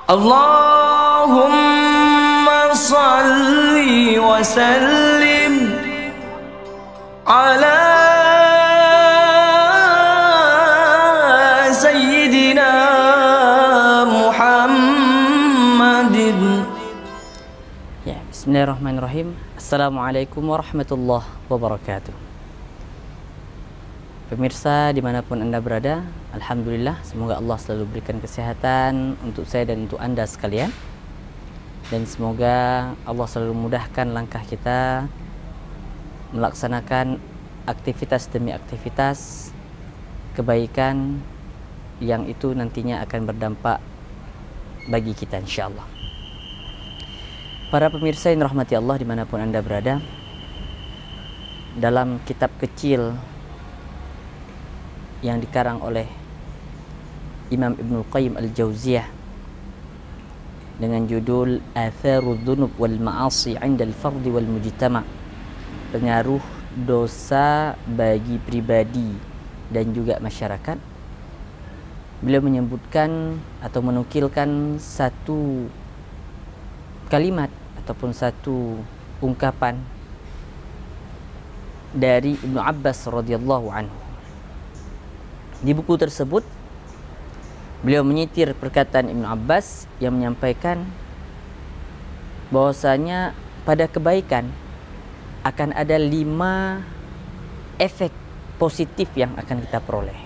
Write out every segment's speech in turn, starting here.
Allahumma salli wa sallim ala sayyidina Muhammadin. Ya, bismillahirrahmanirrahim. Assalamualaikum warahmatullahi wabarakatuh. Pemirsa dimanapun Anda berada, alhamdulillah, semoga Allah selalu berikan kesehatan untuk saya dan untuk Anda sekalian. Dan semoga Allah selalu mudahkan langkah kita melaksanakan aktivitas demi aktivitas kebaikan yang itu nantinya akan berdampak bagi kita insyaallah. Para pemirsa yang rahmati Allah dimanapun Anda berada, dalam kitab kecil yang dikarang oleh Imam Ibnul Qayyim Al-Jauziyah dengan judul Atharudz Dzunub wal Ma'asi 'inda al-Fardhi wal Mujtama', pengaruh dosa bagi pribadi dan juga masyarakat, beliau menyebutkan atau menukilkan satu kalimat ataupun satu ungkapan dari Ibnu Abbas radhiyallahu anhu. Di buku tersebut beliau menyitir perkataan Ibnu Abbas yang menyampaikan bahwasanya pada kebaikan akan ada 5 efek positif yang akan kita peroleh.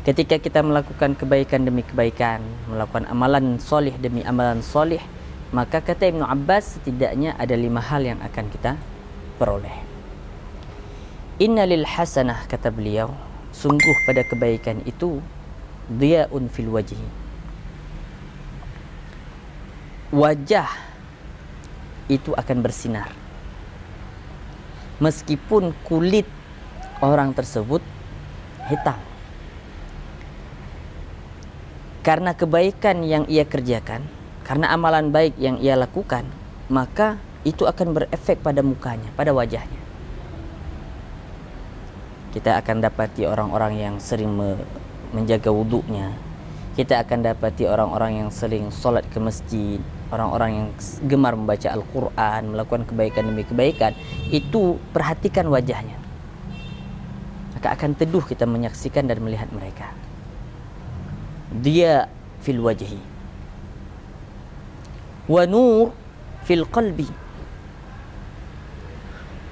Ketika kita melakukan kebaikan demi kebaikan, melakukan amalan solih demi amalan solih, maka kata Ibnu Abbas setidaknya ada 5 hal yang akan kita peroleh. Innalil hasanah, kata beliau, sungguh pada kebaikan itu dhia'un fil wajhi, wajah itu akan bersinar meskipun kulit orang tersebut hitam, karena kebaikan yang ia kerjakan, karena amalan baik yang ia lakukan, maka itu akan berefek pada mukanya, pada wajahnya. Kita akan dapati orang-orang yang sering menjaga wudhunya. Kita akan dapati orang-orang yang sering sholat ke masjid, orang-orang yang gemar membaca Al-Quran, melakukan kebaikan demi kebaikan. Itu perhatikan wajahnya, maka akan teduh kita menyaksikan dan melihat mereka. Dia fil wajhi wa nur fil qalbi.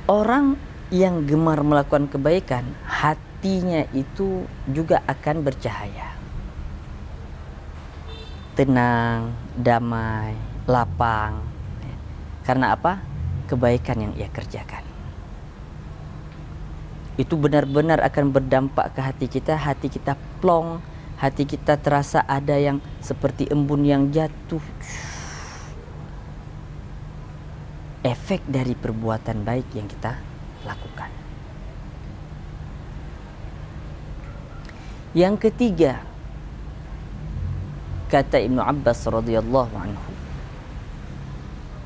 Orang yang gemar melakukan kebaikan, hatinya itu juga akan bercahaya, tenang, damai, lapang. Karena apa? Kebaikan yang ia kerjakan itu benar-benar akan berdampak ke hati kita plong, hati kita terasa ada yang seperti embun yang jatuh. Efek dari perbuatan baik yang kita lakukan. Yang ketiga, kata Ibnu Abbas radhiyallahu anhu,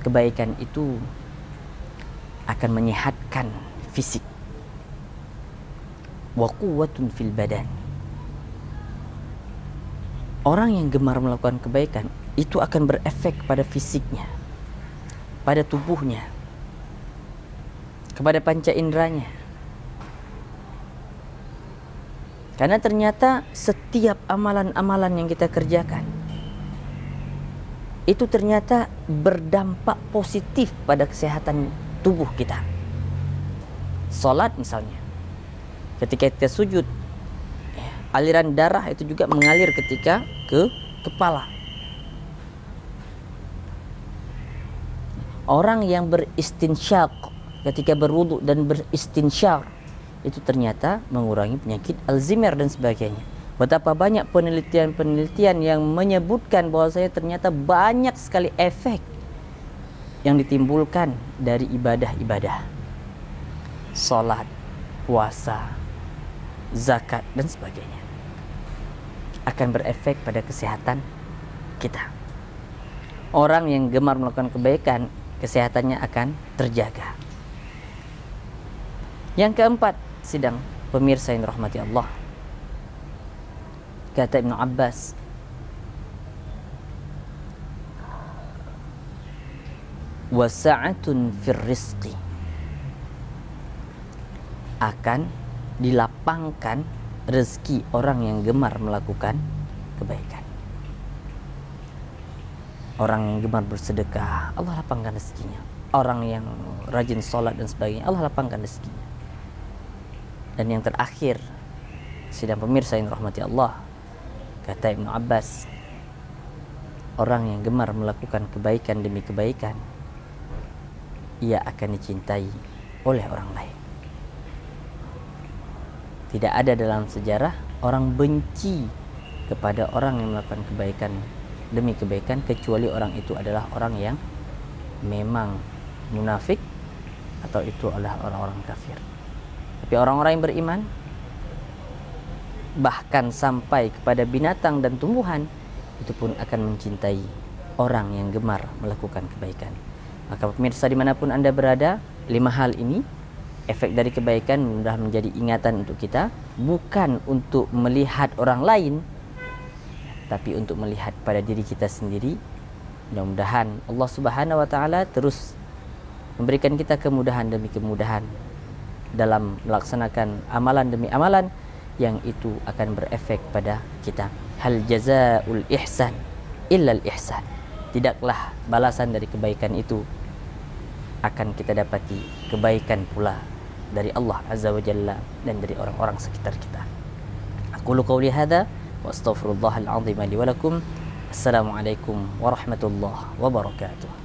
kebaikan itu akan menyehatkan fisik. Wa quwwatun fil badan. Orang yang gemar melakukan kebaikan itu akan berefek pada fisiknya, pada tubuhnya, kepada panca inderanya. Karena ternyata setiap amalan-amalan yang kita kerjakan itu ternyata berdampak positif pada kesehatan tubuh kita. Salat misalnya, ketika kita sujud, aliran darah itu juga mengalir ketika ke kepala. Orang yang beristinsyaq ketika berwudu dan beristinsyar itu ternyata mengurangi penyakit Alzheimer dan sebagainya. Betapa banyak penelitian-penelitian yang menyebutkan bahwasanya ternyata banyak sekali efek yang ditimbulkan dari ibadah-ibadah, salat, puasa, zakat dan sebagainya, akan berefek pada kesehatan kita. Orang yang gemar melakukan kebaikan, kesehatannya akan terjaga. Yang keempat, sidang pemirsa yang dirahmati Allah, kata Ibnu Abbas, wasa'atun fir rizqi, akan dilapangkan rezeki orang yang gemar melakukan kebaikan. Orang yang gemar bersedekah, Allah lapangkan rezekinya. Orang yang rajin sholat dan sebagainya, Allah lapangkan rezekinya. Dan yang terakhir, sidang pemirsa yang rahmati Allah, kata Ibnu Abbas, orang yang gemar melakukan kebaikan demi kebaikan, ia akan dicintai oleh orang lain. Tidak ada dalam sejarah orang benci kepada orang yang melakukan kebaikan demi kebaikan, kecuali orang itu adalah orang yang memang munafik atau itu adalah orang-orang kafir. Tapi orang-orang yang beriman, bahkan sampai kepada binatang dan tumbuhan, itu pun akan mencintai orang yang gemar melakukan kebaikan. Maka pemirsa dimanapun Anda berada, 5 hal ini, efek dari kebaikan mudah menjadi ingatan untuk kita, bukan untuk melihat orang lain, tapi untuk melihat pada diri kita sendiri. Mudah-mudahan Allah Subhanahu wa taala terus memberikan kita kemudahan demi kemudahan dalam melaksanakan amalan demi amalan yang itu akan berefek pada kita. Hal jazaa'ul ihsan illal ihsan. Tidaklah balasan dari kebaikan itu akan kita dapati kebaikan pula dari Allah Azza wa Jalla dan dari orang-orang sekitar kita. Aqulu qawli hadza wa astaghfirullahal azim li wa lakum. Assalamualaikum warahmatullahi wabarakatuh.